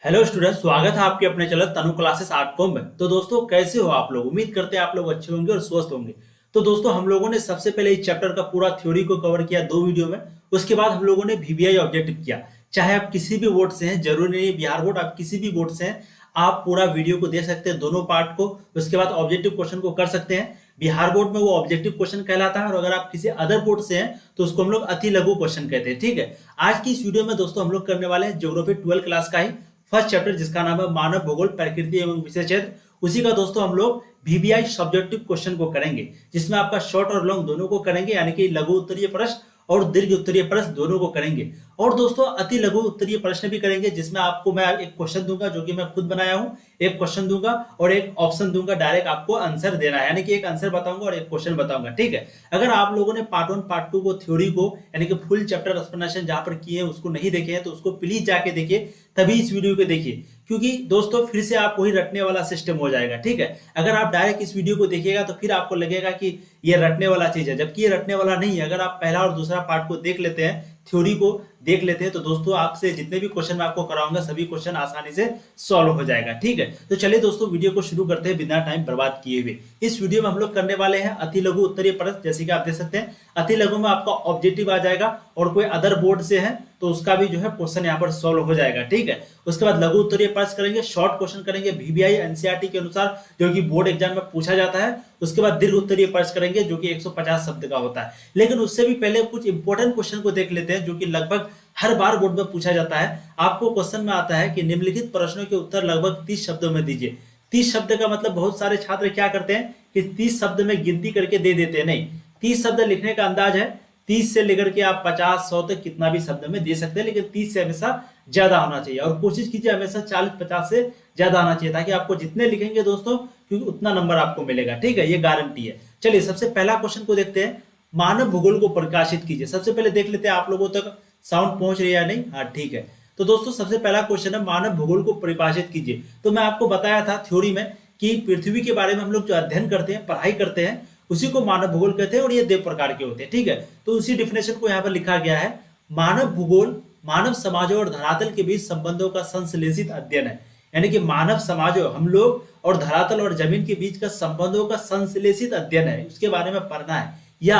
Hello student, स्वागत है आपके अपने चैनल तनु क्लासेस आर्ट कॉम में। तो दोस्तों, कैसे हो आप लोग? उम्मीद करते हैं आप लोग अच्छे होंगे और स्वस्थ होंगे। तो दोस्तों, हम लोगों ने सबसे पहले इस चैप्टर का पूरा थ्योरी को कवर किया 2 वीडियो में। उसके बाद हम लोगों ने वीवीआई ऑब्जेक्टिव किया। चाहे आप किसी भी बोर्ड से हैं, जरूरी नहीं है बिहार बोर्ड, आप किसी भी बोर्ड से हैं, आप पूरा वीडियो को देख सकते हैं, दोनों पार्ट को। उसके बाद ऑब्जेक्टिव क्वेश्चन को कर सकते हैं। बिहार बोर्ड में वो ऑब्जेक्टिव क्वेश्चन कहलाता है, और अगर आप किसी अदर बोर्ड से हैं तो उसको हम लोग अति लघु क्वेश्चन कहते हैं। ठीक है, आज की इस वीडियो में दोस्तों हम लोग करने वाले हैं ज्योग्राफी 12 क्लास का ही फर्स्ट चैप्टर, जिसका नाम है मानव भूगोल प्रकृति एवं विषय क्षेत्र। उसी का दोस्तों हम लोग वीवीआई सब्जेक्टिव क्वेश्चन को करेंगे, जिसमें आपका शॉर्ट और लॉन्ग दोनों को करेंगे, यानी कि लघु उत्तरीय प्रश्न और दीर्घ उत्तरीय प्रश्न दोनों को करेंगे। और दोस्तों, अति लघु उत्तरीय प्रश्न भी करेंगे, जिसमें आपको मैं एक क्वेश्चन दूंगा जो कि मैं खुद बनाया हूं, एक क्वेश्चन दूंगा और एक ऑप्शन दूंगा, डायरेक्ट आपको आंसर देना है, यानी कि एक आंसर बताऊंगा और एक क्वेश्चन बताऊंगा। ठीक है, अगर आप लोगों ने पार्ट 1 पार्ट 2 को थ्योरी को यानी कि फुल चैप्टर एक्सप्लेनेशन जहां पर किए हैं उसको नहीं देखे हैं, तो उसको प्लीज जाके देखिए, तभी इस वीडियो को देखिए। क्योंकि दोस्तों, फिर से आप वही रटने वाला सिस्टम हो जाएगा। ठीक है, अगर आप डायरेक्ट इस वीडियो को देखिएगा तो फिर आपको लगेगा कि ये रटने वाला चीज है, जबकि ये रटने वाला नहीं है। अगर आप पहला और दूसरा पार्ट को देख लेते हैं, थ्योरी को देख लेते हैं, तो दोस्तों आपसे जितने भी क्वेश्चन मैं आपको कराऊंगा सभी क्वेश्चन आसानी से सॉल्व हो जाएगा। ठीक है, तो चलिए दोस्तों, वीडियो को शुरू करते हैं बिना टाइम बर्बाद किए हुए। इस वीडियो में हम लोग करने वाले हैं अति लघु उत्तरीय प्रश्न। जैसे कि आप देख सकते हैं, अति लघु में आपका ऑब्जेक्टिव आ जाएगा, और कोई अदर बोर्ड से है तो उसका भी जो है क्वेश्चन यहाँ पर सॉल्व हो जाएगा। ठीक है, उसके बाद लघु उत्तरीय प्रश्न करेंगे, शॉर्ट क्वेश्चन करेंगे वीवीआई एनसीईआरटी के अनुसार, जो कि बोर्ड एग्जाम में पूछा जाता है। उसके बाद दीर्घ उत्तरीय प्रश्न करेंगे, जो कि 150 शब्द का होता है। लेकिन उससे भी पहले कुछ इंपॉर्टेंट क्वेश्चन को देख लेते हैं, जो कि लगभग हर बार बोर्ड में पूछा जाता है। आपको क्वेश्चन में आता है कि निम्नलिखित प्रश्नों के उत्तर लगभग 30 शब्दों में दीजिए। 30 शब्द का मतलब बहुत सारे छात्र क्या करते हैं कि 30 शब्द में गिनती करके दे देते हैं। नहीं, 30 शब्द लिखने का अंदाज है, 30 से लेकर के आप 50 100 तक कितना भी शब्द में दे सकते हैं, लेकिन 30 से हमेशा ज्यादा होना चाहिए। और कोशिश कीजिए हमेशा 40-50 से ज्यादा आना चाहिए, ताकि आपको जितने लिखेंगे दोस्तों, क्योंकि उतना नंबर आपको मिलेगा। ठीक है, ये गारंटी है। चलिए सबसे पहला क्वेश्चन को देखते हैं, मानव भूगोल को प्रकाशित कीजिए। सबसे पहले देख लेते हैं आप लोगों तक साउंड पहुंच रही है या नहीं। हाँ, ठीक है। तो दोस्तों, सबसे पहला क्वेश्चन है, मानव भूगोल को परिभाषित कीजिए। तो मैं आपको बताया था थ्योरी में कि पृथ्वी के बारे में हम लोग जो अध्ययन करते हैं, पढ़ाई करते हैं, उसी को मानव भूगोल कहते हैं, और ये 2 प्रकार के होते हैं। ठीक है, तो उसी डिफिनेशन को यहाँ पर लिखा गया है, मानव भूगोल मानव समाजों और धरातल के बीच संबंधों का संश्लेषित अध्ययन है। यानी कि मानव समाजों, हम लोग और धरातल और जमीन के बीच का संबंधों का संश्लेषित अध्ययन है, उसके बारे में पढ़ना है। या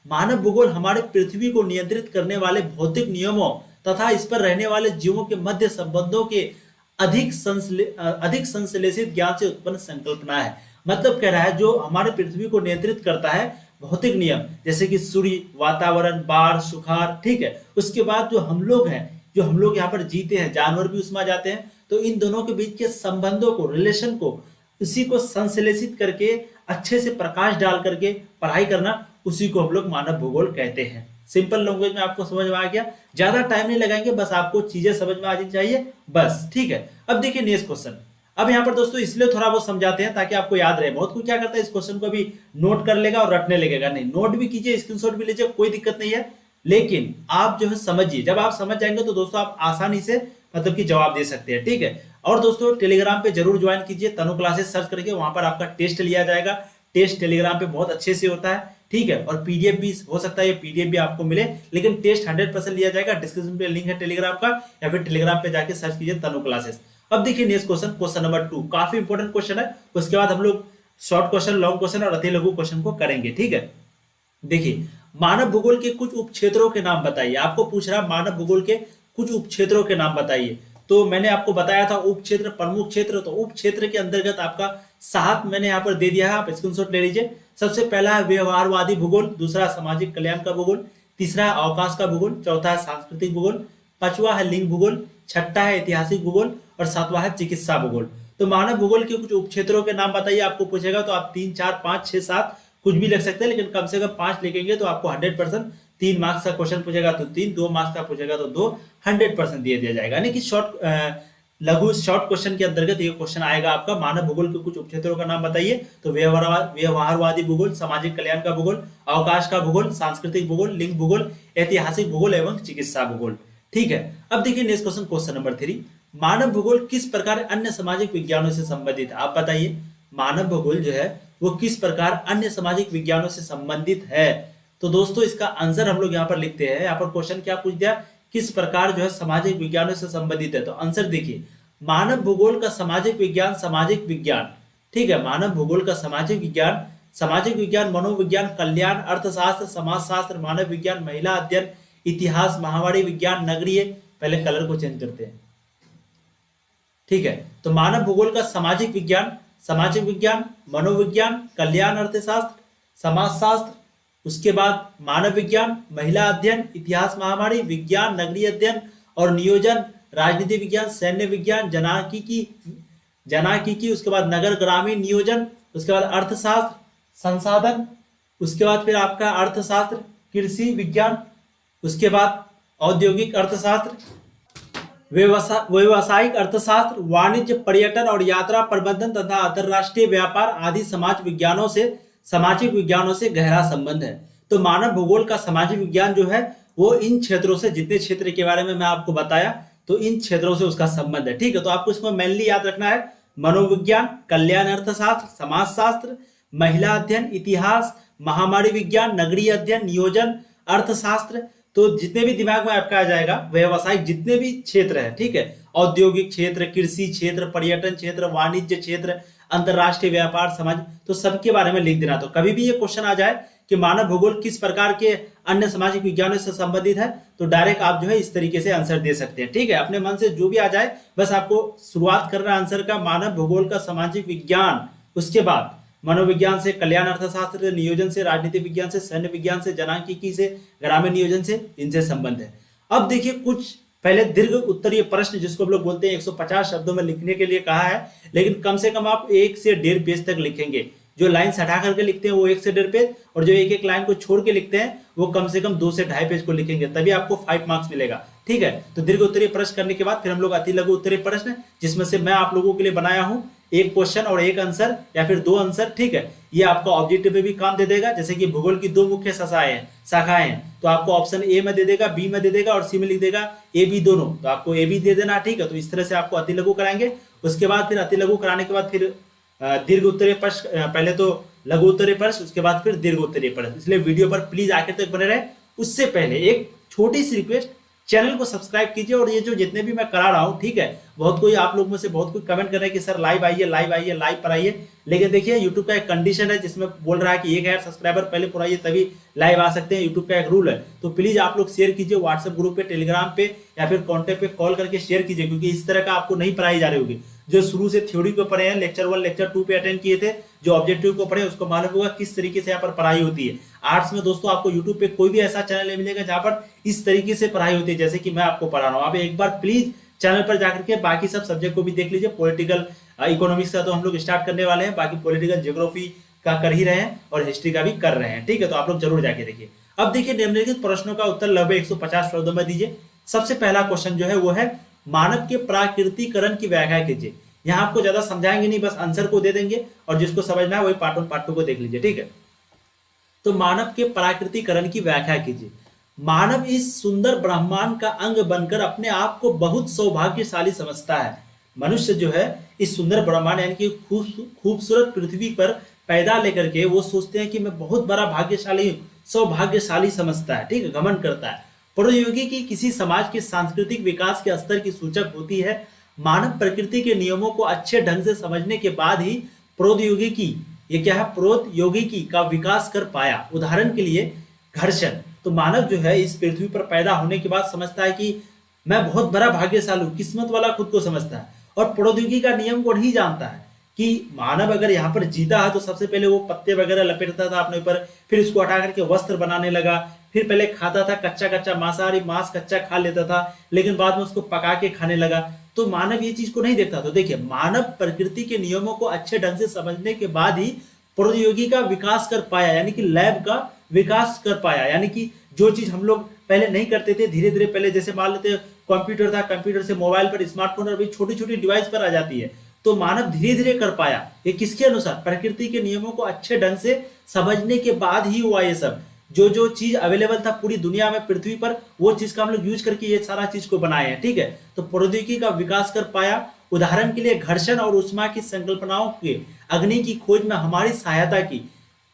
मानव भूगोल हमारे पृथ्वी को नियंत्रित करने वाले भौतिक नियमों तथा इस पर रहने वाले जीवों के मध्य संबंधों के अधिक संश्लेषित ज्ञान से उत्पन्न संकल्पना है। मतलब कह रहा है, जो हमारे पृथ्वी को नियंत्रित करता है भौतिक नियम, जैसे कि सूर्य, वातावरण, बाढ़, सुखाड़। ठीक है, उसके बाद जो हम लोग हैं, जो हम लोग यहाँ पर जीते हैं, जानवर भी उसमें आ जाते हैं, तो इन दोनों के बीच के संबंधों को, रिलेशन को, उसी को संश्लेषित करके अच्छे से प्रकाश डाल करके पढ़ाई करना, उसी को हम लोग मानव भूगोल कहते हैं। सिंपल लैंग्वेज में आपको समझ में आ गया, ज्यादा टाइम नहीं लगाएंगे, बस आपको चीजें समझ में आ जानी चाहिए बस। ठीक है, अब देखिए नेक्स्ट क्वेश्चन। अब यहाँ पर दोस्तों इसलिए थोड़ा बहुत समझाते हैं ताकि आपको याद रहे। बहुत कोई क्या करता है, इस क्वेश्चन को भी नोट कर लेगा और रटने लगेगा। नहीं, नोट भी कीजिए, स्क्रीनशॉट भी लीजिए, कोई दिक्कत नहीं है, लेकिन आप जो है समझिए। जब आप समझ जाएंगे तो दोस्तों आप आसानी से मतलब कि जवाब दे सकते हैं। ठीक है, और दोस्तों टेलीग्राम पे जरूर ज्वाइन कीजिए, तनु क्लासेस सर्च करके, वहां पर आपका टेस्ट लिया जाएगा। टेस्ट टेलीग्राम पे बहुत अच्छे से होता है। ठीक है, और पीडीएफ भी हो सकता है, ये पीडीएफ भी आपको मिले, लेकिन टेस्ट 100% लिया जाएगा। डिस्क्रिप्शन पे लिंक है टेलीग्राम का, या फिर टेलीग्राम पे जाके सर्च कीजिए तनु क्लासेस। अब देखिए नेक्स्ट क्वेश्चन, क्वेश्चन नंबर 2, काफी इंपॉर्टेंट क्वेश्चन है। उसके बाद हम लोग शॉर्ट क्वेश्चन, लॉन्ग क्वेश्चन और अति लघु क्वेश्चन को करेंगे। ठीक है, देखिए, मानव भूगोल के कुछ उप क्षेत्रों के नाम बताइए। आपको पूछ रहा है मानव भूगोल के कुछ उप क्षेत्रों के नाम बताइए। तो मैंने आपको बताया था उप क्षेत्र, प्रमुख क्षेत्र। तो उप क्षेत्र के अंतर्गत आपका 7 मैंने यहाँ पर दे दिया है, आप स्क्रीनशॉट ले लीजिए। सबसे पहला है व्यवहारवादी भूगोल, दूसरा सामाजिक कल्याण का भूगोल, तीसरा है अवकाश का भूगोल, चौथा है सांस्कृतिक भूगोल, पांचवा है लिंग भूगोल, छठा है ऐतिहासिक भूगोल, और सातवां है चिकित्सा भूगोल। तो मानव भूगोल के कुछ उप क्षेत्रों के नाम बताइए, आपको पूछेगा तो आप 3 4 5 6 7 कुछ भी लिख सकते हैं, लेकिन कम से कम 5 लिखेंगे तो आपको 100%। 3 मार्क्स का क्वेश्चन पूछेगा तो 3, 2 मार्क्स का पूछेगा तो 2, 100% दे दिया जाएगा। यानी कि लघु शॉर्ट क्वेश्चन के अंतर्गत ये क्वेश्चन आएगा आपका, मानव भूगोल के कुछ उपक्षेत्रों का नाम बताइए। तो व्यवहारवादी भूगोल, सामाजिक कल्याण का भूगोल, अवकाश का भूगोल, सांस्कृतिक भूगोल, लिंग भूगोल, ऐतिहासिक भूगोल एवं चिकित्सा भूगोल। ठीक है, अब देखिए नेक्स्ट क्वेश्चन, क्वेश्चन नंबर 3, मानव भूगोल किस प्रकार अन्य सामाजिक विज्ञानों से संबंधित है? आप बताइए, मानव भूगोल जो है वो किस प्रकार अन्य सामाजिक विज्ञानों से संबंधित है? तो दोस्तों इसका आंसर हम लोग यहाँ पर लिखते हैं। यहाँ पर क्वेश्चन क्या पूछ दिया, किस प्रकार जो है सामाजिक विज्ञानों से संबंधित है? तो आंसर देखिए, मानव भूगोल का सामाजिक विज्ञान, ठीक है, मानव भूगोल का सामाजिक विज्ञान, मनोविज्ञान, कल्याण, अर्थशास्त्र, समाजशास्त्र, मानव विज्ञान, महिला अध्ययन, इतिहास, महामारी विज्ञान, नगरीय। पहले कलर को चेंज करते हैं, ठीक है। तो मानव भूगोल का सामाजिक विज्ञान, मनोविज्ञान, कल्याण, अर्थशास्त्र, समाजशास्त्र, उसके बाद मानव विज्ञान, महिला अध्ययन, इतिहास, महामारी विज्ञान, नगरीय अध्ययन और नियोजन, राजनीति विज्ञान, सैन्य विज्ञान, जनाकीकी, उसके बाद नगर ग्रामीण नियोजन, उसके बाद अर्थशास्त्र, संसाधन, उसके बाद फिर आपका अर्थशास्त्र, कृषि विज्ञान, उसके बाद औद्योगिक अर्थशास्त्र, व्यवसायिक अर्थशास्त्र, वाणिज्य, पर्यटन और यात्रा प्रबंधन तथा अंतरराष्ट्रीय व्यापार आदि सामाजिक विज्ञानों से गहरा संबंध है। तो मानव भूगोल का सामाजिक विज्ञान जो है वो इन क्षेत्रों से, जितने क्षेत्र के बारे में मैं आपको बताया, तो इन क्षेत्रों से उसका संबंध है, ठीक है। तो आपको इसमें मेनली याद रखना है मनोविज्ञान, कल्याण अर्थशास्त्र, समाजशास्त्र, महिला अध्ययन, इतिहास, महामारी विज्ञान, नगरीय अध्ययन, नियोजन, अर्थशास्त्र। तो जितने भी दिमाग में आपका आ जाएगा, व्यवसायिक जितने भी क्षेत्र है, ठीक है, औद्योगिक क्षेत्र, कृषि क्षेत्र, पर्यटन क्षेत्र, वाणिज्य क्षेत्र, अंतरराष्ट्रीय व्यापार, समाज, तो सबके बारे में लिख देना। तो कभी भी ये क्वेश्चन आ जाए कि मानव भूगोल किस प्रकार के अन्य सामाजिक विज्ञानों से संबंधित है, तो डायरेक्ट आप जो है इस तरीके से आंसर दे सकते हैं, ठीक है। अपने मन से जो भी आ जाए, बस आपको शुरुआत करना आंसर का मानव भूगोल का सामाजिक विज्ञान, उसके बाद मनोविज्ञान से, कल्याण अर्थशास्त्र से, नियोजन से, राजनीति विज्ञान से, सैन्य विज्ञान से, जनांकीकी से, ग्रामीण नियोजन से, इनसे संबंध है। अब देखिए कुछ पहले दीर्घ उत्तरीय प्रश्न, जिसको हम लोग बोलते हैं, 150 शब्दों में लिखने के लिए कहा है, लेकिन कम से कम आप 1 से 1.5 पेज तक लिखेंगे। जो लाइन हटा करके लिखते हैं वो 1 से 1.5 पेज, और जो एक एक लाइन को छोड़ के लिखते हैं वो कम से कम 2 से 2.5 पेज को लिखेंगे, तभी आपको 5 मार्क्स मिलेगा, ठीक है। तो दीर्घ उत्तरीय प्रश्न करने के बाद फिर हम लोग अति लघु उत्तरीय प्रश्न, जिसमें से मैं आप लोगों के लिए बनाया हूं एक क्वेश्चन और एक आंसर या फिर 2 आंसर, ठीक है। ये आपको ऑब्जेक्टिव में भी काम दे देगा। जैसे कि भूगोल की 2 मुख्य शाखाएं हैं, तो आपको ऑप्शन ए में दे देगा, बी में दे देगा और सी में लिख देगा ए बी दोनों, तो आपको ए बी दे देना, ठीक है। तो इस तरह से आपको अति लघु कराएंगे। उसके बाद फिर अति लघु कराने के बाद फिर दीर्घ उत्तरीय प्रश्न, पहले तो लघु उत्तरीय प्रश्न, उसके बाद फिर दीर्घ उत्तरीय प्रश्न। इसलिए वीडियो पर प्लीज आखिर तक बने रहे। उससे पहले एक छोटी सी रिक्वेस्ट, चैनल को सब्सक्राइब कीजिए, और ये जो जितने भी मैं करा रहा हूँ, ठीक है, बहुत कोई आप लोग में से बहुत कोई कमेंट कर रहे हैं कि सर लाइव आइए, लाइव पर आइए, लेकिन देखिए यूट्यूब का एक कंडीशन है जिसमें बोल रहा है कि 1000 सब्सक्राइबर पहले पुराइए तभी लाइव आ सकते हैं। यूट्यूब का एक रूल है। तो प्लीज आप लोग शेयर कीजिए व्हाट्सएप ग्रुप पे, टेलीग्राम पे या फिर कॉन्टैक्ट पे कॉल करके शेयर कीजिए, क्योंकि इस तरह का आपको नहीं पढ़ाई जा रही होगी। जो शुरू से थ्योरी को पढ़े हैं, लेक्चर 1 लेक्चर 2 पे अटेंड किए थे, जो ऑब्जेक्टिव को पढ़े उसको मालूम होगा किस तरीके से यहाँ पर पढ़ाई होती है। आर्ट्स में दोस्तों आपको यूट्यूब पे कोई भी ऐसा चैनल नहीं मिलेगा जहाँ पर इस तरीके से पढ़ाई होती है जैसे कि मैं आपको पढ़ा रहा हूँ। आप एक बार प्लीज चैनल पर जाकर के बाकी सब सब्जेक्ट को भी देख लीजिए। पॉलिटिकल इकोनॉमिक्स का तो हम लोग स्टार्ट करने वाले हैं, बाकी पॉलिटिकल ज्योग्राफी का कर ही रहे हैं और हिस्ट्री का भी कर रहे हैं, ठीक है। तो आप लोग जरूर जाके देखिए। अब देखिए निम्नलिखित प्रश्नों का उत्तर लगभग 150 शब्दों में दीजिए। सबसे पहला क्वेश्चन जो है वो है मानव के प्राकृतिकरण की व्याख्या कीजिए। यहाँ आपको ज्यादा समझाएंगे नहीं, बस आंसर को दे देंगे और जिसको समझना है वही पार्ट 1 पार्ट 2 को देख लीजिए, ठीक है। तो मानव के प्राकृतिकरण की व्याख्या कीजिए। मानव इस सुंदर ब्रह्मांड का अंग बनकर अपने आप को बहुत सौभाग्यशाली समझता है। मनुष्य जो है इस सुंदर ब्रह्मांड यानी कि खूबसूरत पृथ्वी पर पैदा लेकर के वो सोचते हैं कि मैं बहुत बड़ा भाग्यशाली, सौभाग्यशाली समझता है, ठीक है, घमंड करता है। प्रौद्योगिकी की किसी समाज के सांस्कृतिक विकास के स्तर की सूचक होती है। मानव प्रकृति के नियमों को अच्छे ढंग से समझने के बाद ही प्रौद्योगिकी, ये क्या है, प्रौद्योगिकी का विकास कर पाया। उदाहरण के लिए घर्षण। तो मानव जो है इस पृथ्वी पर पैदा होने के बाद समझता है कि मैं बहुत बड़ा भाग्यशाली हूँ, किस्मत वाला खुद को समझता है और प्रौद्योगिकी का नियम को नहीं जानता है कि मानव अगर यहाँ पर जीता है तो सबसे पहले वो पत्ते वगैरह लपेटता था अपने ऊपर, फिर उसको हटा करके वस्त्र बनाने लगा, फिर पहले खाता था कच्चा मांसाहारी मांस कच्चा खा लेता था, लेकिन बाद में उसको पका के खाने लगा। तो मानव ये चीज को नहीं देखता। तो देखिए मानव प्रकृति के नियमों को अच्छे ढंग से समझने के बाद ही प्रौद्योगिकी का विकास कर पाया, यानी कि लैब का विकास कर पाया। यानी कि जो चीज हम लोग पहले नहीं करते थे, धीरे धीरे पहले जैसे मान लेते कंप्यूटर था, कंप्यूटर से मोबाइल पर, स्मार्टफोन और भी छोटी छोटी डिवाइस पर आ जाती है, तो मानव धीरे धीरे कर पाया। ये किसके अनुसार, प्रकृति के नियमों को अच्छे ढंग से समझने के बाद ही हुआ। ये सब जो जो चीज अवेलेबल था पूरी दुनिया में पृथ्वी पर, वो चीज का हम लोग यूज करके ये सारा चीज को बनाए हैं, ठीक है। तो प्रौद्योगिकी का विकास कर पाया। उदाहरण के लिए घर्षण और ऊष्मा की संकल्पनाओं के अग्नि की खोज में हमारी सहायता की।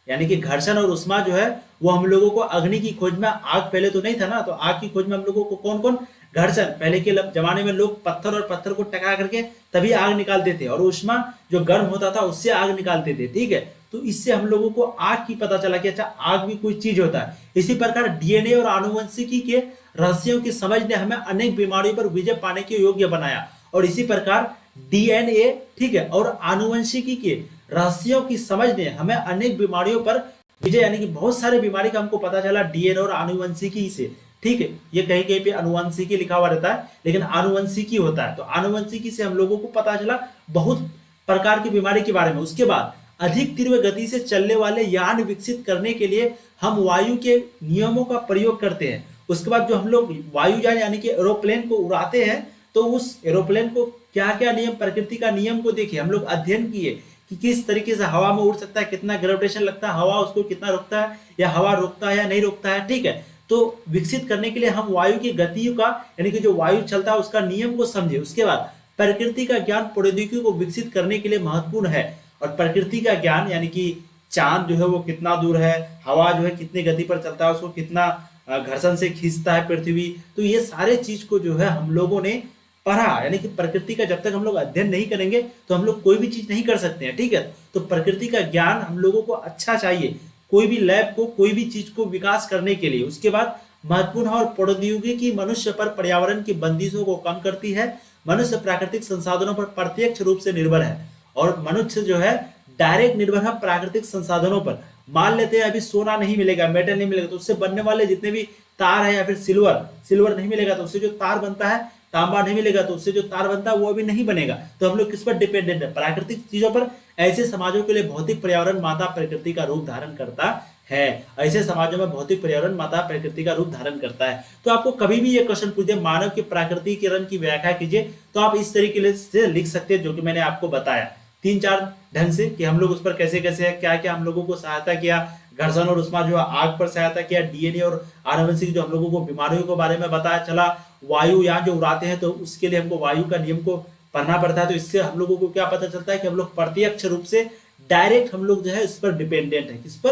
यानी कि घर्षण और ऊष्मा जो है वो हम लोगों को अग्नि की खोज में, आग पहले तो नहीं था ना, तो आग की खोज में हम लोगों को कौन कौन घर्षण, पहले के जमाने में लोग पत्थर और पत्थर को टकरा करके तभी आग निकालते थे, और ऊष्मा जो गर्म होता था उससे आग निकालते थे, ठीक है। तो इससे हम लोगों को आग की पता चला कि अच्छा आग भी कोई चीज होता है। इसी प्रकार डीएनए और आनुवंशिकी के रहस्यों की समझ ने हमें अनेक बीमारियों पर विजय पाने के योग्य बनाया। और इसी प्रकार डीएनए, ठीक है, और आनुवंशिकी के रहस्यों की समझ ने हमें अनेक बीमारियों पर विजय, यानी कि बहुत सारे बीमारी का हमको पता चला डीएनए और आनुवंशिकी से, ठीक है। ये कहीं कहीं पे आनुवंशिकी लिखा हुआ रहता है लेकिन आनुवंशिकी होता है। तो आनुवंशिकी से हम लोगों को पता चला बहुत प्रकार की बीमारी के बारे में। उसके बाद अधिक तीव्र गति से चलने वाले यान विकसित करने के लिए हम वायु के नियमों का प्रयोग करते हैं। उसके बाद जो हम लोग वायुयान यानी कि एरोप्लेन को उड़ाते हैं, तो उस एरोप्लेन को क्या क्या नियम, प्रकृति का नियम को देखिए, हम लोग अध्ययन किए कि किस तरीके से हवा में उड़ सकता है, कितना ग्रेविटेशन लगता है, हवा उसको कितना रोकता है, या हवा रोकता है या नहीं रोकता है, ठीक है। तो विकसित करने के लिए हम वायु की गतियों का, यानी कि जो वायु चलता है उसका नियम को समझे। उसके बाद प्रकृति का ज्ञान प्रौद्योगिकी को विकसित करने के लिए महत्वपूर्ण है। और प्रकृति का ज्ञान यानी कि चांद जो है वो कितना दूर है, हवा जो है कितनी गति पर चलता है, उसको कितना घर्षण से खींचता है पृथ्वी, तो ये सारे चीज को जो है हम लोगों ने पढ़ा। यानी कि प्रकृति का जब तक हम लोग अध्ययन नहीं करेंगे तो हम लोग कोई भी चीज नहीं कर सकते हैं, ठीक है। तो प्रकृति का ज्ञान हम लोगों को अच्छा चाहिए कोई भी लैब को, कोई भी चीज को विकास करने के लिए। उसके बाद महत्वपूर्ण है और प्रौद्योगिकी मनुष्य पर पर्यावरण की बंदिशों को कम करती है। मनुष्य प्राकृतिक संसाधनों पर प्रत्यक्ष रूप से निर्भर है, और मनुष्य जो है डायरेक्ट निर्भर है प्राकृतिक संसाधनों पर। मान लेते हैं अभी सोना नहीं मिलेगा, मेटल नहीं मिलेगा, तो उससे बनने वाले जितने भी तार है, या फिर सिल्वर नहीं मिलेगा तो उससे जो तार बनता है, तांबा नहीं मिलेगा तो उससे जो तार बनता है वो भी नहीं बनेगा। तो हम लोग किस पर डिपेंडेंट है? प्राकृतिक चीजों पर। ऐसे समाजों के लिए भौतिक पर्यावरण माता प्रकृति का रूप धारण करता है। ऐसे समाजों में भौतिक पर्यावरण माता प्रकृति का रूप धारण करता है। तो आपको कभी भी ये क्वेश्चन पूछे मानव के प्राकृतिकीकरण की व्याख्या कीजिए, तो आप इस तरीके से लिख सकते हैं जो कि मैंने आपको बताया 3-4 ढंग से, कि हम लोग उस पर कैसे कैसे क्या क्या हम लोगों को सहायता किया। घर्षण और उष्मा जो आग पर सहायता किया, डीएनए और आनुवंशिक जो हम लोगों को बीमारियों के बारे में बताया चला, वायुयान जो उड़ाते हैं तो उसके लिए हमको वायु का नियम को पढ़ना पड़ता है। तो इससे हम लोगों को क्या पता चलता है कि हम लोग प्रत्यक्ष रूप से डायरेक्ट हम लोग जो है इस पर डिपेंडेंट है। किस पर?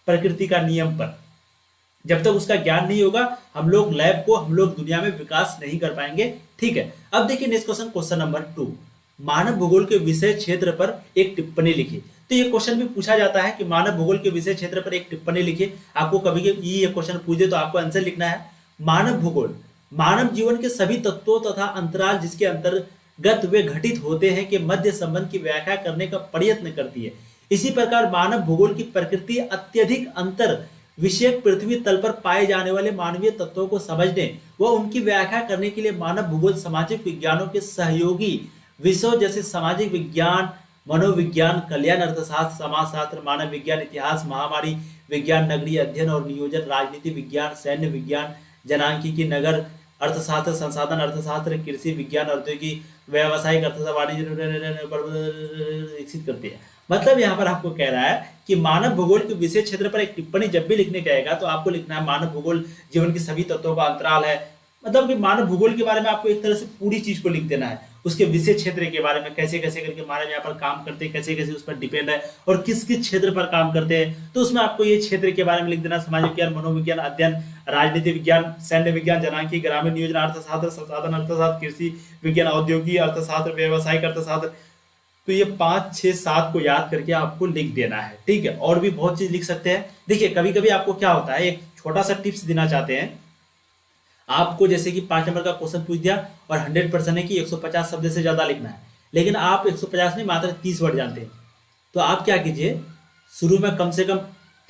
प्रकृति का नियम पर। जब तक उसका ज्ञान नहीं होगा हम लोग लैब को, हम लोग दुनिया में विकास नहीं कर पाएंगे, ठीक है। अब देखिए नेक्स्ट क्वेश्चन, क्वेश्चन नंबर 2, मानव भूगोल के विषय क्षेत्र पर एक टिप्पणी लिखिए। तो ये क्वेश्चन भी पूछा जाता है कि मानव भूगोल के विषय क्षेत्र पर एक टिप्पणी लिखिए। आपको कभी ये क्वेश्चन पूछे तो आपको आंसर लिखना है। मानव भूगोल मानव जीवन के सभी तत्वों तथा अंतराल जिसके अंतर्गत वे घटित होते हैं के मध्य संबंध की व्याख्या करने का प्रयत्न करती है। इसी प्रकार मानव भूगोल की प्रकृति अत्यधिक अंतर विषयक पृथ्वी तल पर पाए जाने वाले मानवीय तत्वों को समझने व उनकी व्याख्या करने के लिए मानव भूगोल सामाजिक विज्ञानों के सहयोगी विषयों जैसे सामाजिक विज्ञान, मनोविज्ञान, कल्याण अर्थशास्त्र, समाजशास्त्र, मानव विज्ञान, इतिहास, महामारी विज्ञान, नगरीय अध्ययन और नियोजन, राजनीति विज्ञान, सैन्य विज्ञान, जनांकिकी, नगर अर्थशास्त्र, संसाधन अर्थशास्त्र, कृषि विज्ञान, औद्योगिक, व्यावसायिक अर्थशास्त्र, वाणिज्य विकसित करती है। मतलब यहाँ पर आपको कह रहा है कि मानव भूगोल के विषय क्षेत्र पर एक टिप्पणी जब भी लिखने जाएगा तो आपको लिखना है मानव भूगोल जीवन के सभी तत्वों का अंतराल है। मतलब कि मानव भूगोल के बारे में आपको एक तरह से पूरी चीज को लिख देना है, उसके विषय क्षेत्र के बारे में, कैसे कैसे करके मानव यहाँ पर काम करते हैं, कैसे कैसे उस पर डिपेंड है और किस किस क्षेत्र पर काम करते हैं। तो उसमें आपको ये क्षेत्र के बारे में लिख देना, समाज विज्ञान, मनोविज्ञान, अध्ययन, राजनीति विज्ञान, सैन्य विज्ञान, जनांकी, ग्रामीण नियोजन अर्थशास्त्र, संसाधन अर्थशास्त्र, कृषि विज्ञान, औद्योगिक अर्थशास्त्र, व्यावसायिक अर्थशास्त्र। तो ये 5, 6, 7 को याद करके आपको लिख देना है, ठीक है। और भी बहुत चीज लिख सकते हैं। देखिए कभी कभी आपको क्या होता है, एक छोटा सा टिप्स देना चाहते हैं आपको, जैसे कि 5 नंबर का क्वेश्चन पूछ दिया और 100% है कि 150 शब्द से ज्यादा लिखना है, लेकिन आप 150 नहीं मात्र 30 वर्ड जानते हैं। तो आप क्या कीजिए, शुरू में कम से कम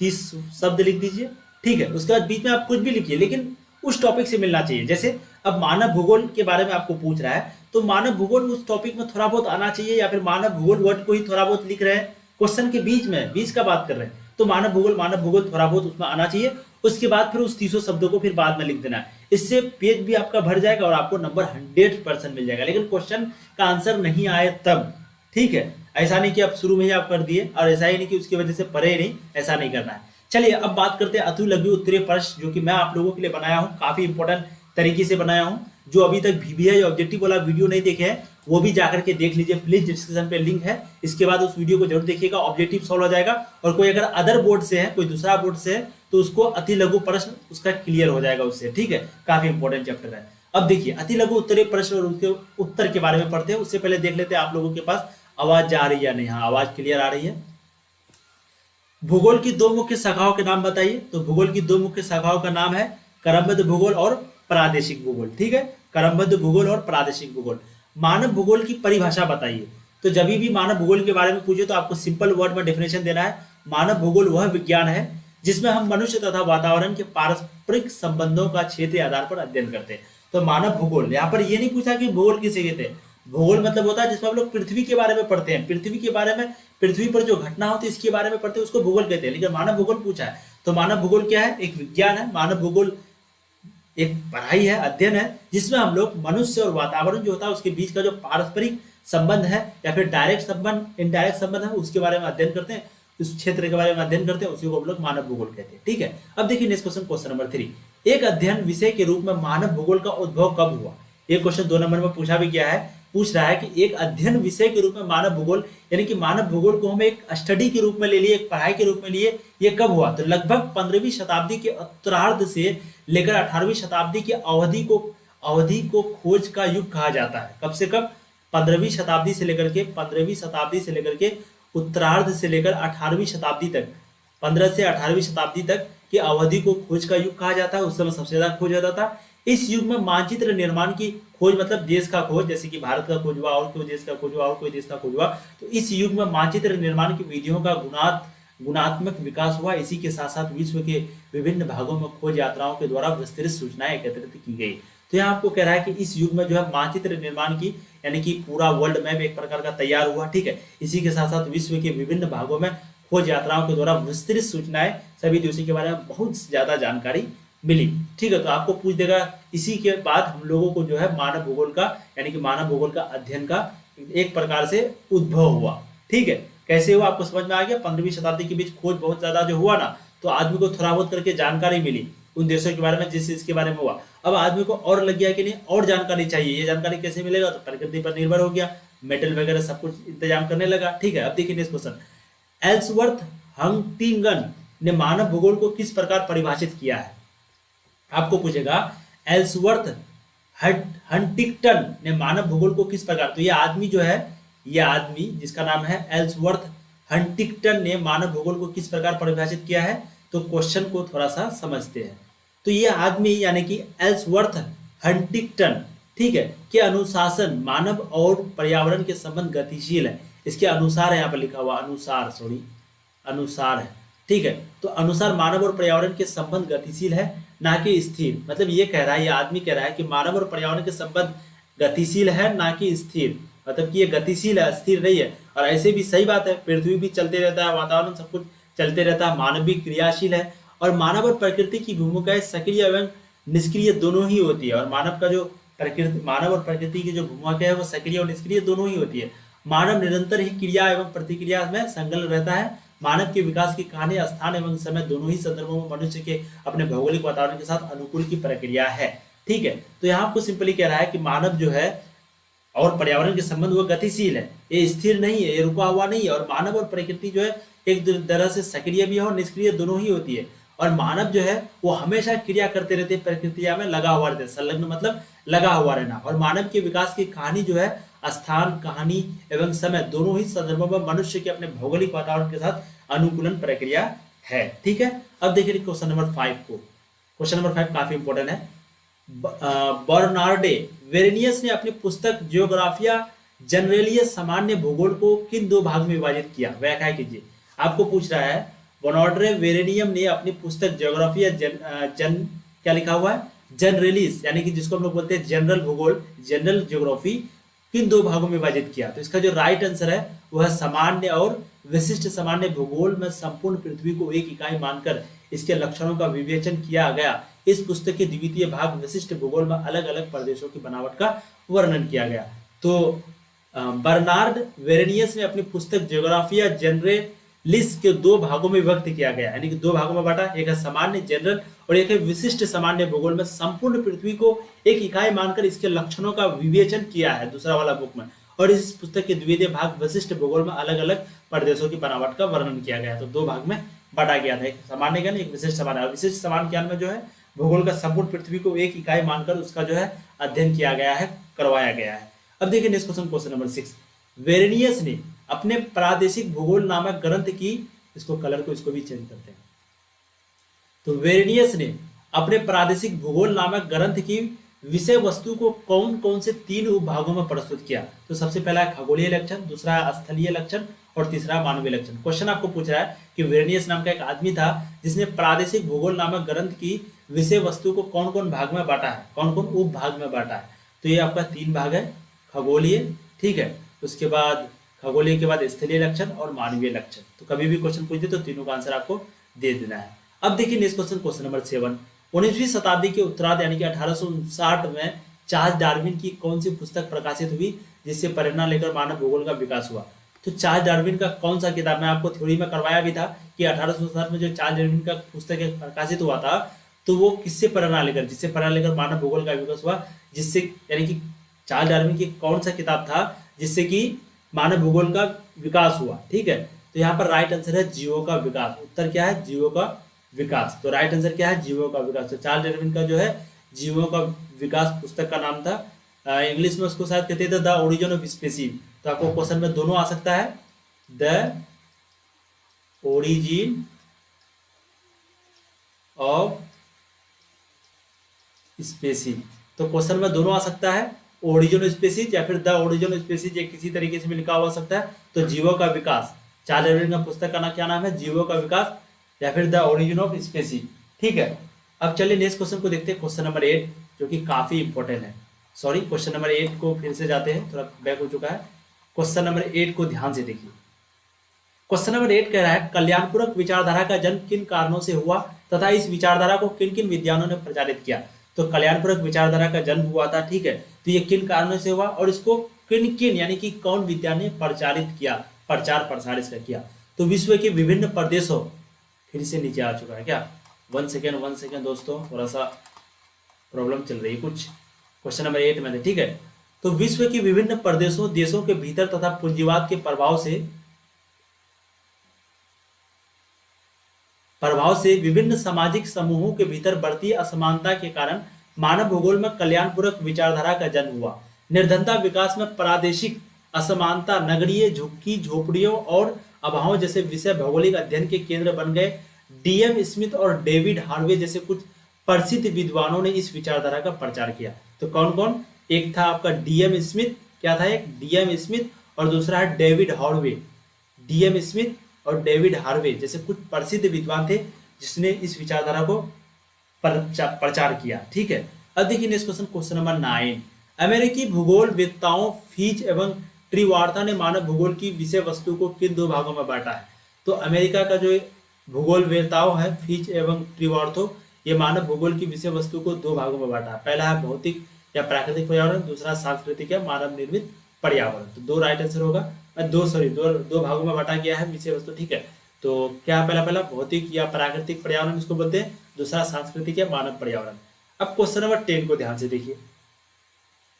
30 शब्द लिख दीजिए, ठीक है। उसके बाद बीच में आप कुछ भी लिखिए लेकिन उस टॉपिक से मिलना चाहिए। जैसे अब मानव भूगोल के बारे में आपको पूछ रहा है तो मानव भूगोल उस टॉपिक में थोड़ा बहुत आना चाहिए, या फिर मानव भूगोल वर्ड को ही थोड़ा बहुत लिख रहे हैं क्वेश्चन के बीच में, बीच का बात कर रहे हैं तो मानव भूगोल थोड़ा बहुत उसमें आना चाहिए। उसके बाद फिर उस 300 शब्दों को फिर बाद में लिख देना है। इससे पेज भी आपका भर जाएगा और आपको नंबर 100% मिल जाएगा। लेकिन क्वेश्चन का आंसर नहीं आए तब, ठीक है। ऐसा नहीं कि आप शुरू में ही आप कर दिए और ऐसा ही नहीं कि उसकी वजह से पढ़े नहीं, ऐसा नहीं करना है। चलिए अब बात करते हैं अतु लघु उत्तरीय प्रश्न, जो कि मैं आप लोगों के लिए बनाया हूँ, काफी इंपॉर्टेंट तरीके से बनाया हूँ। जो अभी तक VBI ऑब्जेक्टिव वाला वीडियो नहीं देखे हैं वो भी जाकर के देख लीजिए प्लीज, डिस्क्रिप्शन पे लिंक है। इसके बाद उस वीडियो को जरूर देखिएगा, ऑब्जेक्टिव सॉल्व हो जाएगा। और कोई अगर अदर बोर्ड से है, कोई दूसरा बोर्ड से है, तो उसको अति लघु प्रश्न उसका क्लियर हो जाएगा उससे, ठीक है। काफी इंपॉर्टेंट चैप्टर है। अब देखिए अति लघु उत्तरीय प्रश्न और उसके उत्तर के बारे में पढ़ते हैं। उससे पहले देख लेते हैं आप लोगों के पास आवाज जा रही है या नहीं। हाँ, आवाज क्लियर आ रही है। भूगोल की दो मुख्य शाखाओं के नाम बताइए। तो भूगोल की दो मुख्य शाखाओं का नाम है क्रमबद्ध भूगोल और प्रादेशिक भूगोल। ठीक है, क्रमबद्ध भूगोल और प्रादेशिक भूगोल। मानव भूगोल की परिभाषा बताइए। तो जब भी मानव भूगोल के बारे में पूछे तो आपको सिंपल वर्ड में डेफिनेशन देना है। मानव भूगोल वह विज्ञान है जिसमें हम मनुष्य तथा वातावरण के पारस्परिक संबंधों का क्षेत्रीय आधार पर अध्ययन करते हैं। तो मानव भूगोल, यहाँ पर ये नहीं पूछा कि भूगोल किसे कहते हैं। भूगोल मतलब होता है जिसमें हम लोग पृथ्वी के बारे में पढ़ते हैं, पृथ्वी के बारे में, पृथ्वी पर जो घटना होती है इसके बारे में पढ़ते हैं, उसको भूगोल कहते हैं। लेकिन मानव भूगोल पूछा है तो मानव भूगोल क्या है? एक विज्ञान है। मानव भूगोल एक पढ़ाई है, अध्ययन है, जिसमें हम लोग मनुष्य और वातावरण जो होता है उसके बीच का जो पारस्परिक संबंध है या फिर डायरेक्ट संबंध, इनडायरेक्ट संबंध है, उसके बारे में अध्ययन करते हैं, उस क्षेत्र के बारे में अध्ययन करते हैं, उसी को हम लोग मानव भूगोल कहते हैं। ठीक है, अब देखिए नेक्स्ट क्वेश्चन, क्वेश्चन नंबर 3। एक अध्ययन विषय के रूप में मानव भूगोल का उद्भव कब हुआ? ये क्वेश्चन 2 नंबर में पूछा भी गया है। पूछ रहा है कि एक अध्ययन विषय के रूप में मानव भूगोल, यानी कि मानव भूगोल को हम एक स्टडी के रूप में ले लिए, एक पढ़ाई के रूप में लिए, ये कब हुआ? तो लगभग 15वीं शताब्दी के उत्तरार्ध से लेकर 18वीं शताब्दी की अवधि को खोज का युग कहा जाता है। कब से कब? 15वीं शताब्दी से लेकर के उत्तरार्ध से लेकर 18वीं शताब्दी तक, 15 से 18वीं शताब्दी तक की अवधि को खोज का युग कहा जाता है। उस समय सबसे ज्यादा खोज होता था। इस युग में मानचित्र निर्माण की खोज, मतलब देश का खोज, जैसे कि भारत का खोज हुआ और कोई देश का खोज हुआ और कोई देश का खोज हुआ, तो इस युग में मानचित्र निर्माण की विधियों का गुणात्मक विकास हुआ। इसी के साथ साथ विश्व के विभिन्न भागों में खोज यात्राओं के द्वारा विस्तृत सूचनाएं एकत्रित की गई। तो यहाँ आपको कह रहा है कि इस युग में जो है मानचित्र निर्माण की, यानी कि पूरा वर्ल्ड मैप एक प्रकार का तैयार हुआ। ठीक है, इसी के साथ साथ विश्व के विभिन्न भागों में खोज यात्राओं के द्वारा विस्तृत सूचनाएं, सभी देशों के बारे में बहुत ज्यादा जानकारी मिली। ठीक है, तो आपको पूछ देगा। इसी के बाद हम लोगों को जो है मानव भूगोल का, यानी कि मानव भूगोल का अध्ययन का एक प्रकार से उद्भव हुआ। ठीक है, कैसे हुआ आपको समझ में आ गया? 15वीं शताब्दी के बीच खोज बहुत ज्यादा जो हुआ ना, तो आदमी को थोड़ा बहुत करके जानकारी मिली उन देशों के बारे में जिस चीज के बारे में हुआ। अब आदमी को और लग गया कि नहीं, और जानकारी चाहिए। ये जानकारी कैसे मिलेगा? तो प्रकृति पर निर्भर हो गया, मेटल वगैरह सब कुछ इंतजाम करने लगा। ठीक है, अब देखिए नेक्स्ट क्वेश्चन। एल्सवर्थ हंटिंगटन ने मानव भूगोल को किस प्रकार परिभाषित किया है? आपको पूछेगा एल्सवर्थ हंटिंगटन ने मानव भूगोल को किस प्रकार, तो ये आदमी जो है, ये आदमी जिसका नाम है एल्सवर्थ हंटिंगटन ने मानव भूगोल को किस प्रकार परिभाषित किया है? तो क्वेश्चन को थोड़ा सा समझते हैं। तो ये आदमी यानी कि एल्सवर्थ हंटिंगटन, ठीक है, के अनुशासन मानव और पर्यावरण के संबंध गतिशील है। इसके अनुसार है, यहाँ पर लिखा हुआ अनुसार है। ठीक है, तो अनुसार मानव और पर्यावरण के संबंध गतिशील है, ना कि स्थिर। मतलब ये कह रहा है, ये आदमी कह रहा है कि मानव और पर्यावरण के संबंध गतिशील है, ना कि स्थिर। मतलब कि ये गतिशील है, स्थिर नहीं है। और ऐसे भी सही बात है, पृथ्वी भी चलते रहता है, वातावरण सब कुछ चलते रहता है, मानव भी क्रियाशील है। और मानव और प्रकृति की भूमिकाएं सक्रिय एवं निष्क्रिय दोनों ही होती है। और मानव और प्रकृति की जो भूमिका है वो सक्रिय और निष्क्रिय दोनों ही होती है। मानव निरंतर ही क्रिया एवं प्रतिक्रिया में संलग्न रहता है। मानव के विकास की कहानी स्थान एवं समय दोनों ही संदर्भों में मनुष्य के अपने भौगोलिक वातावरण के साथ अनुकूल की प्रक्रिया है। ठीक है, तो यहाँ आपको सिंपली कह रहा है कि मानव जो है और पर्यावरण के संबंध वो गतिशील है, ये स्थिर नहीं है, ये रुका हुआ नहीं है। और मानव और प्रकृति जो है एक तरह से सक्रिय भी है और निष्क्रिय दोनों ही होती है। और मानव जो है वो हमेशा क्रिया करते रहते हैं, प्रकृतिया में लगा हुआ रहता है, संलग्न मतलब लगा हुआ रहना। और मानव के विकास की कहानी जो है स्थान, कहानी एवं समय दोनों ही संदर्भों में मनुष्य के अपने भौगोलिक वातावरण के साथ अनुकूलन प्रक्रिया है। ठीक है, अब देखिए क्वेश्चन नंबर 5 को। क्वेश्चन नंबर 5 काफी इंपॉर्टेंट है। बर्नार्डे वेरेनियस ने अपनी पुस्तक जियोग्राफिया जनरेलियस सामान्य भूगोल को किन दो भाग में विभाजित किया? व्याख्या कीजिए। आपको पूछ रहा है बर्नार्डे वेरेनियम ने अपनी पुस्तक जियोग्राफिया क्या लिखा हुआ है? जनरलिस, यानी कि जिसको हम लोग बोलते हैं जनरल भूगोल, जनरल ज्योग्राफी, किन दो भागों में विभाजित किया? तो इसका जो राइट आंसर है वो है सामान्य और विशिष्ट। सामान्य भूगोल में संपूर्ण पृथ्वी को एक इकाई मानकर इसके लक्षणों का विवेचन किया गया। इस पुस्तक के द्वितीय भाग विशिष्ट भूगोल में अलग अलग प्रदेशों की बनावट का वर्णन किया गया। तो बर्नार्ड वेरेनियस ने अपनी पुस्तक जियोग्राफिया जनरलिस के दो भागों में विभक्त किया गया, यानी कि दो भागों में बांटा। एक है सामान्य जनरल और एक है विशिष्ट। सामान्य भूगोल में संपूर्ण पृथ्वी को एक इकाई मानकर इसके लक्षणों का विवेचन किया है, दूसरा वाला बुक में। और इस पुस्तक के द्वितीय भाग विशिष्ट भूगोल में अलग अलग प्रदेशों की बनावट का वर्णन किया गया। तो दो भाग में बांटा गया था, एक सामान्य ज्ञान, एक विशिष्ट सामान्य। विशिष्ट सामान्य ज्ञान में जो है भूगोल का संपूर्ण पृथ्वी को एक इकाई मानकर उसका जो है अध्ययन किया गया है, करवाया गया है। अब देखिए next question, question number 6। Varenius ने अपने प्रादेशिक भूगोल नामक ग्रंथ की, इसको कलर को इसको भी चेंज करते हैं, तो वेरेनियस ने अपने प्रादेशिक भूगोल नामक ग्रंथ की विषय वस्तु को कौन कौन से 3 उपभागों में प्रस्तुत किया? तो सबसे पहला है खगोलीय लक्षण, दूसरा है स्थलीय लक्षण और तीसरा मानवीय लक्षण। क्वेश्चन आपको पूछ रहा है कि वेरेनियस नाम का एक आदमी था जिसने प्रादेशिक भूगोल नामक ग्रंथ की विषय वस्तु को कौन कौन भाग में बांटा है, कौन कौन उपभाग में बांटा है? तो ये आपका 3 भाग है, खगोलीय, ठीक है, उसके बाद खगोलीय के बाद स्थलीय लक्षण और मानवीय लक्षण। तो कभी भी क्वेश्चन पूछते तो तीनों का आंसर आपको दे देना है। अब देखिए नेक्स्ट क्वेश्चन, क्वेश्चन नंबर 7। 19वीं शताब्दी के उत्तरार्ध यानी कि 1859 में चार्ल्स डार्विन की कौन सी पुस्तक प्रकाशित हुई जिससे प्रेरणा लेकर मानव भूगोल का विकास हुआ? तो चार्ल्स डार्विन का कौन सा किताब, मैं आपको थ्योरी में करवाया भी था कि 1860 में जो चार्ल्स डार्विन का पुस्तक प्रकाशित हुआ था, तो वो किससे प्रेरणा लेकर, जिससे प्रेरणा लेकर मानव भूगोल का विकास हुआ, जिससे यानी कि चार्ल्स डार्विन की कौन सा किताब था जिससे कि मानव भूगोल का विकास हुआ? ठीक है, तो यहाँ पर राइट आंसर है जीवों का विकास। उत्तर क्या है? जीवों का विकास। तो राइट आंसर क्या है? जीवों का विकास। तो चार्ल्स डार्विन का जो है जीवों का विकास पुस्तक का नाम था। इंग्लिश में उसको शायद कहते थे द ओरिजिन ऑफ स्पीसीज। तो आपको क्वेश्चन में दोनों आ सकता है, द ओरिजिन ऑफ स्पीसीज। तो क्वेश्चन में दोनों आ सकता है, ओरिजिन ऑफ स्पीसीज या फिर द ओरिजिन ऑफ स्पीसीज, या किसी तरीके से भी लिखा हुआ सकता है। तो जीवों का विकास, चार्ल्स डार्विन का पुस्तक का नाम क्या नाम है? जीवों का विकास या फिर द ओरिजिन ऑफ स्पीसीज। ठीक है, अब चलिए नेक्स्ट क्वेश्चन को देखते हैं, क्वेश्चन नंबर 8, जो कि काफी इंपॉर्टेंट है। सॉरी, क्वेश्चन नंबर 8 को फिर से जाते हैं, थोड़ा बैक हो चुका है। क्वेश्चन नंबर 8 को ध्यान से देखिए। क्वेश्चन नंबर 8 कह रहा है कल्याणपूरक विचारधारा का जन्म किन कारणों से हुआ तथा इस विचारधारा को किन किन विद्वानों ने प्रचारित किया? तो कल्याणपूरक विचारधारा का जन्म हुआ था, ठीक है, तो ये किन कारणों से हुआ और इसको किन किन यानी कि कौन विद्वान ने प्रचारित किया, प्रचार प्रसार इसका किया? तो विश्व के विभिन्न प्रदेशों, फिर से नीचे आ चुका है क्या? 1 सेकेंड दोस्तों, थोड़ा सा प्रॉब्लम चल रही है कुछ। क्वेश्चन नंबर 8 में, ठीक है, तो विश्व की विभिन्न प्रदेशों देशों के भीतर तथा पूंजीवाद के प्रभाव से विभिन्न सामाजिक समूहों के भीतर बढ़ती असमानता के कारण मानव भूगोल में कल्याणपूरक विचारधारा का जन्म हुआ। निर्धनता विकास में प्रादेशिक असमानता, नगरीय झुग्गी झोपड़ियों और अभावों जैसे विषय भौगोलिक अध्ययन के केंद्र बन गए। डीएम स्मिथ और डेविड हार्वे जैसे कुछ प्रसिद्ध विद्वानों ने इस विचारधारा का प्रचार किया। तो कौन कौन? एक था आपका डीएम स्मिथ, क्या था? एक डीएम स्मिथ और दूसरा है डेविड हार्वे। डीएम स्मिथ और डेविड हार्वे जैसे कुछ प्रसिद्ध विद्वान थे जिसने इस विचारधारा को प्रचार किया। ठीक है, अब देखिए नेक्स्ट क्वेश्चन, क्वेश्चन नंबर 9। अमेरिकी भूगोल वेत्ताओं फिच एवं ट्रिवार्ता ने मानव भूगोल की विषय वस्तु को किन 2 भागों में बांटा है? तो अमेरिका का जो भूगोल वेत्ताओं है, फिच एवं ट्रिवार्थो, ये मानव भूगोल की विषय वस्तु को 2 भागों में बांटा है। पहला है भौतिक या प्राकृतिक पर्यावरण, दूसरा सांस्कृतिक या मानव निर्मित पर्यावरण। तो 2 राइट आंसर होगा। दो भागों में बांटा गया है विषय वस्तु। ठीक है, तो क्या पहला भौतिक या प्राकृतिक पर्यावरण इसको बोलते हैं, दूसरा सांस्कृतिक या मानव पर्यावरण। अब क्वेश्चन नंबर 10 को ध्यान से देखिए।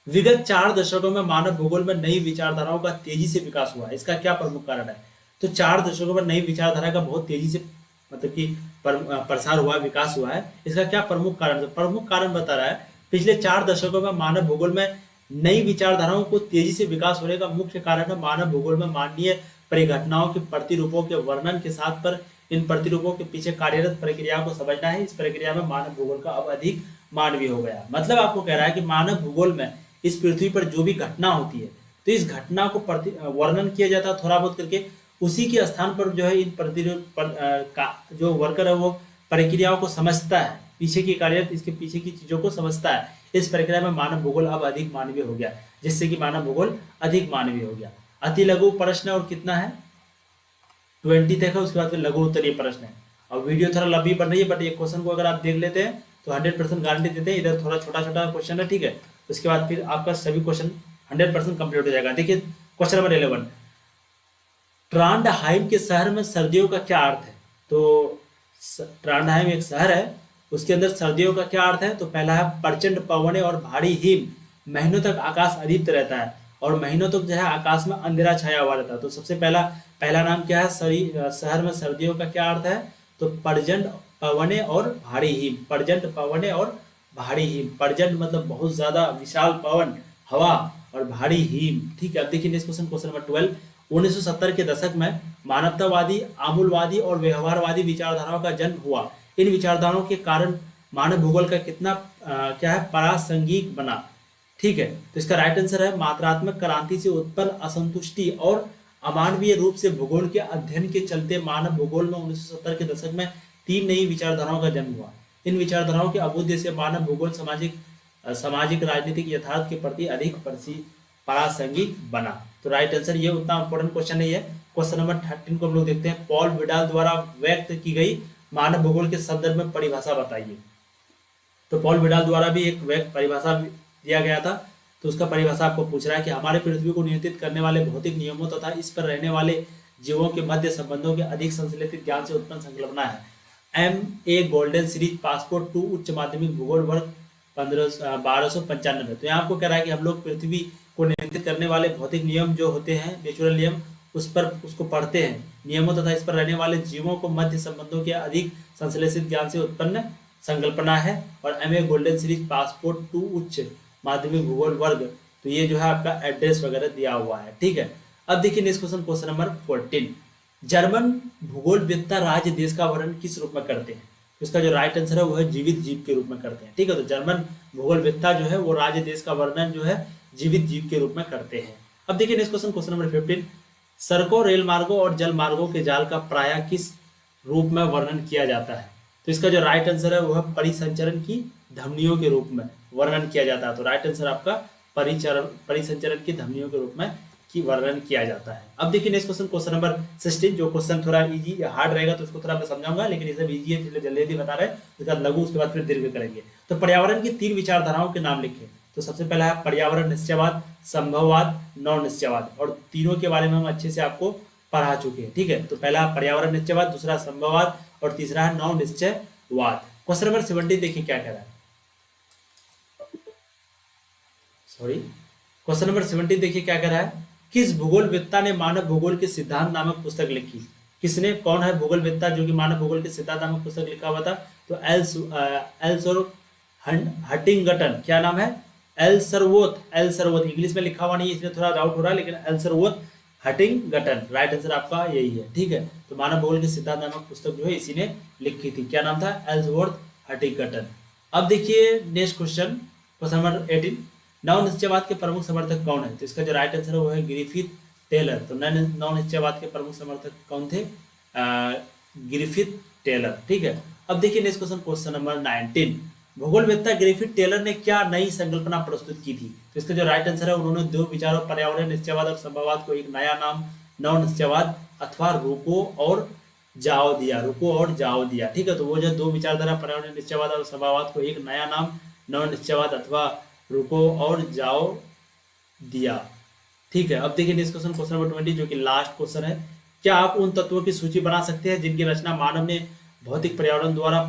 विगत 4 दशकों में मानव भूगोल में नई विचारधाराओं का तेजी से विकास हुआ, इसका क्या प्रमुख कारण है? तो 4 दशकों में नई विचारधारा का बहुत तेजी से मतलब कि प्रसार हुआ, विकास हुआ है, इसका क्या प्रमुख कारण? तो प्रमुख कारण बता रहा है पिछले 4 दशकों में मानव भूगोल में नई विचारधाराओं को तेजी से विकास होने का मुख्य कारण है मानव भूगोल में मानवीय परिघटनाओं के प्रतिरूपों के वर्णन के साथ पर इन प्रतिरूपों के पीछे कार्यरत प्रक्रिया को समझना है। इस प्रक्रिया में मानव भूगोल का अब अधिक मानवीय हो गया। मतलब आपको कह रहा है कि मानव भूगोल में इस पृथ्वी पर जो भी घटना होती है तो इस घटना को वर्णन किया जाता है थोड़ा बहुत करके, उसी के स्थान पर जो है इन प्रतिरूप का जो वर्कर है वो प्रक्रियाओं को समझता है, पीछे की कार्यरत इसके पीछे की चीजों को समझता है। इस प्रक्रिया में मानव भूगोल अब अधिक मानवीय हो गया, जिससे कि मानव भूगोल अधिक मानवीय हो गया। अति लघु प्रश्न और कितना है 20 तक है, उसके बाद फिर लघु उत्तरीय प्रश्न है। और वीडियो थोड़ा लंबी बन रही है बट ये क्वेश्चन को अगर आप देख लेते हैं तो 100% गारंटी देते हैं। इधर थोड़ा छोटा छोटा क्वेश्चन है, ठीक है, उसके बाद फिर आपका सभी क्वेश्चन 100% कंप्लीट हो जाएगा। देखिए क्वेश्चन नंबर 11, ट्रांडहाइम के शहर में सर्दियों का क्या अर्थ है? तो ट्रांडहाइम एक शहर है, उसके अंदर सर्दियों का क्या अर्थ है? तो पहला है प्रचंड पवने और भारी हिम, महीनों तक आकाश अदीप्त रहता है और महीनों तक जो है आकाश में अंधेरा छाया हुआ रहता है। तो सबसे पहला नाम क्या है? शहर में सर्दियों का क्या अर्थ है? तो पवने और भारी हिम, प्रचंड पवने और भारी हिम। प्रचंड मतलब बहुत ज्यादा विशाल पवन हवा और भारी हिम। ठीक है, अब देखिए नेक्स्ट क्वेश्चन, क्वेश्चन नंबर 12। 1970 के दशक में मानवतावादी, आमूलवादी और व्यवहारवादी विचारधाराओं का जन्म हुआ। इन विचारधाराओं के कारण मानव भूगोल का कितना क्या है, प्रासंगिक बना। ठीक है, तो इसका राइट आंसर है मात्रात्मक क्रांति से उत्पन्न असंतुष्टि और अमानवीय रूप से भूगोल के अध्ययन के चलते मानव भूगोल में 1970 के दशक में 3 नई विचारधाराओं का जन्म हुआ। इन विचारधाराओं के अभ्युदय से मानव भूगोल सामाजिक राजनीतिक यथार्थ के प्रति अधिक प्रासंगिक बना। तो राइट आंसर ये उतना इंपॉर्टेंट क्वेश्चन नहीं है। क्वेश्चन नंबर 13 को हम लोग देखते हैं। पॉल विडाल द्वारा व्यक्त की गई मानव भूगोल के संदर्भ में परिभाषा बताइए। तो पॉल विडाल द्वारा भी एक व्यक्त परिभाषा दिया गया था, तो उसका परिभाषा आपको पूछ रहा है कि हमारे पृथ्वी को नियंत्रित करने वाले भौतिक नियमों तथा इस पर रहने वाले जीवों के मध्य संबंधों के अधिक संश्लेषित ज्ञान से उत्पन्न संकल्पना है। MA गोल्डन सीरीज पासपोर्ट 2 उच्च माध्यमिक भूगोल वर्ग 1295। तो यहाँ आपको कह रहा है कि हम लोग पृथ्वी को नियंत्रित करने वाले भौतिक नियम जो होते हैं, नेचुरल नियम, उसको पढ़ते हैं। नियमों तथा इस पर रहने वाले जीवों को मध्य संबंधों के अधिक संश्लेषित ज्ञान से उत्पन्न संकल्पना है। और MA गोल्डन सीरीज पासपोर्ट 2 उच्च माध्यमिक भूगोल वर्ग, तो ये जो है आपका एड्रेस वगैरह दिया हुआ है। ठीक है, अब देखिए next question, question number 14। German भूगोलवेत्ता राज्य देश का वर्णन किस रूप में करते हैं? इसका जो राइट आंसर है वो है जीवित जीव के रूप में करते हैं। ठीक है, तो जर्मन भूगोलवेत्ता जो है वो राज्य देश का वर्णन जो है जीवित जीव के रूप में करते हैं। अब देखिए नेक्स्ट क्वेश्चन, क्वेश्चन नंबर 15। सड़कों, रेल मार्गों और जल मार्गों के जाल का प्रायः किस रूप में वर्णन किया जाता है? तो इसका जो राइट आंसर है वह परिसंचरण की धमनियों के रूप में वर्णन किया जाता है। तो राइट आंसर आपका परिसंचरण की धमनियों के रूप में की वर्णन किया जाता है। अब देखिए नेक्स्ट क्वेश्चन, क्वेश्चन नंबर 16। जो क्वेश्चन थोड़ा इजी या हार्ड रहेगा तो उसको थोड़ा मैं समझाऊंगा, लेकिन ये सब इजी है इसलिए जल्दी जल्दी बता रहे हैं। उसके बाद लघु, उसके बाद फिर दीर्घ करेंगे। तो पर्यावरण की 3 विचारधाराओं के नाम लिखे। तो सबसे पहला है पर्यावरण निश्चयवाद, संभववाद, नव निश्चयवाद, और तीनों के बारे में हम अच्छे से आपको पढ़ा चुके हैं। ठीक है, तो पहला पर्यावरण निश्चयवाद, दूसरा संभववाद और तीसरा है नव निश्चयवाद। क्वेश्चन नंबर 17 देखिए क्या कह रहा है। क्वेश्चन नंबर 17 देखिए क्या कह रहा है। किस भूगोलवेत्ता ने मानव भूगोल के सिद्धांत नामक पुस्तक लिखी? किसने, कौन है भूगोलवेत्ता जो कि मानव भूगोल के सिद्धांत नामक पुस्तक लिखा हुआ था? तो एल्सवर्थ हटिंगटन। क्या नाम है? एल्सवर्थ। इंग्लिश में लिखा हुआ नहीं है इसलिए थोड़ा डाउट हो रहा है, लेकिन एल्सवर्थ हटिंगटन राइट आंसर आपका यही है। ठीक है, तो मानव भूगोल के सिद्धांत नामक पुस्तक जो है इसी ने लिखी थी। क्या नाम था? Ellsworth Huntington. अब देखिए नेक्स्ट क्वेश्चन, क्वेश्चन नंबर 18। नव निश्चयवाद के प्रमुख समर्थक कौन है? तो इसका जो राइट आंसर है वो है ग्रिफिथ टेलर। तो नव निश्चयवाद के प्रमुख समर्थक कौन थे? Griffith Taylor. ठीक है, अब देखिए नेक्स्ट क्वेश्चन, क्वेश्चन नंबर 19। भूगोलवेत्ता ग्रिफिथ टेलर ने क्या नई संकल्पना प्रस्तुत की थी? तो इसका जो राइट आंसर है, उन्होंने 2 विचारों पर्यावरण निश्चयवाद और संभववाद को एक नया नाम नव निश्चयवाद अथवा रुको और जाओ दिया। ठीक है, तो वो जो 2 विचारधारा पर्यावरण निश्चयवाद और संभववाद को एक नया नाम नव निश्चयवाद अथवा रुको और जाओ दिया। ठीक है, अब देखिए नेक्स्ट क्वेश्चन, क्वेश्चन नंबर 20 जो कि लास्ट क्वेश्चन है। क्या आप उन तत्वों की सूची बना सकते हैं जिनकी रचना मानव ने भौतिक पर्यावरण द्वारा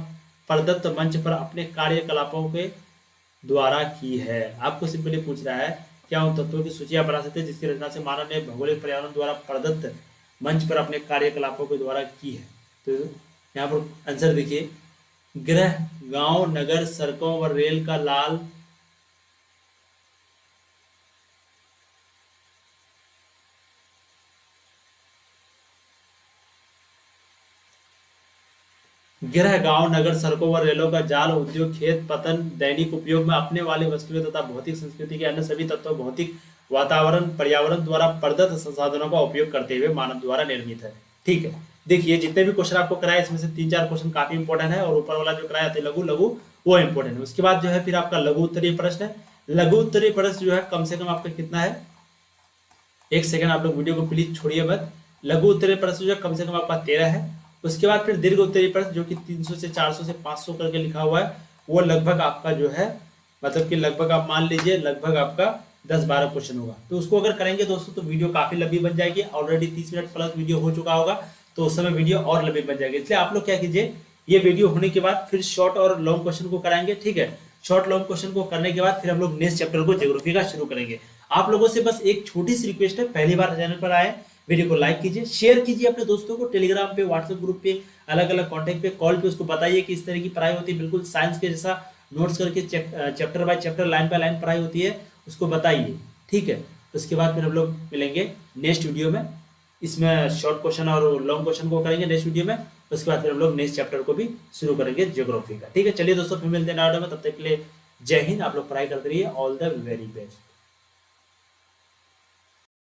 प्रदत्त मंच पर अपने कार्यकलापों के द्वारा की है? आपको सिंपली पूछ रहा है क्या उन तत्वों की सूची आप बना सकते हैं जिसकी रचना से मानव ने भौगोलिक पर्यावरण द्वारा प्रदत्त मंच पर अपने कार्यकलापों के द्वारा की है? तो यहाँ पर आंसर देखिए, गृह, गांव, नगर, सड़कों व रेल का लाल गृह, गांव, नगर, सड़कों व रेलों का जाल, उद्योग, खेत, पतन, दैनिक उपयोग में अपने वाले वस्तुएं तथा भौतिक संस्कृति के अन्य सभी तत्व भौतिक वातावरण पर्यावरण द्वारा प्रदत्त संसाधनों का उपयोग करते हुए मानव द्वारा निर्मित है। ठीक है, देखिए जितने भी क्वेश्चन आपको कराए इसमें से 3-4 क्वेश्चन काफी इंपॉर्टेंट है, और ऊपर वाला जो कराया था लघु वो इंपॉर्टेंट है। उसके बाद जो है फिर आपका लघु उत्तरीय प्रश्न है। लघु उत्तरीय प्रश्न जो है कम से कम आपका कितना है, 1 सेकंड आप लोग वीडियो को प्लीज छोड़िए मत। लघु उत्तरीय प्रश्न जो है कम से कम आपका 13 है। उसके बाद फिर दीर्घ उत्तरीय प्रश्न जो कि 300 से 400 से 500 करके लिखा हुआ है, वो लगभग आपका जो है मतलब कि लगभग आप मान लीजिए लगभग आपका 10-12 क्वेश्चन होगा। तो उसको अगर करेंगे दोस्तों तो वीडियो काफी लंबी बन जाएगी। ऑलरेडी 30 मिनट प्लस वीडियो हो चुका होगा, तो उस समय वीडियो और लंबी बन जाएगी। इसलिए आप लोग क्या कीजिए, ये वीडियो होने के बाद फिर शॉर्ट और लॉन्ग क्वेश्चन को कराएंगे। ठीक है, शॉर्ट लॉन्ग क्वेश्चन को करने के बाद फिर हम लोग नेक्स्ट चैप्टर को ज्योग्राफी का शुरू करेंगे। आप लोगों से बस एक छोटी सी रिक्वेस्ट है, पहली बार चैनल पर आए वीडियो को लाइक कीजिए, शेयर कीजिए अपने दोस्तों को, टेलीग्राम पे, व्हाट्सएप ग्रुप पे, अलग अलग कॉन्टैक्ट पे, कॉल पे उसको बताइए कि इस तरह की पढ़ाई होती है, बिल्कुल साइंस के जैसा नोट्स करके chapter by chapter, line by line पढ़ाई होती है, उसको बताइए। ठीक है, उसके बाद फिर हम लोग मिलेंगे नेक्स्ट वीडियो में। इसमें शॉर्ट क्वेश्चन और लॉन्ग क्वेश्चन को करेंगे नेक्स्ट वीडियो में। उसके बाद फिर हम लोग नेक्स्ट चैप्टर को भी शुरू करेंगे ज्योग्राफी का। ठीक है, चलिए दोस्तों फिर मिलते हैं नए वीडियो में, तब तक के लिए जय हिंद। आप लोग पढ़ाई करते रहिए, ऑल द वेरी बेस्ट।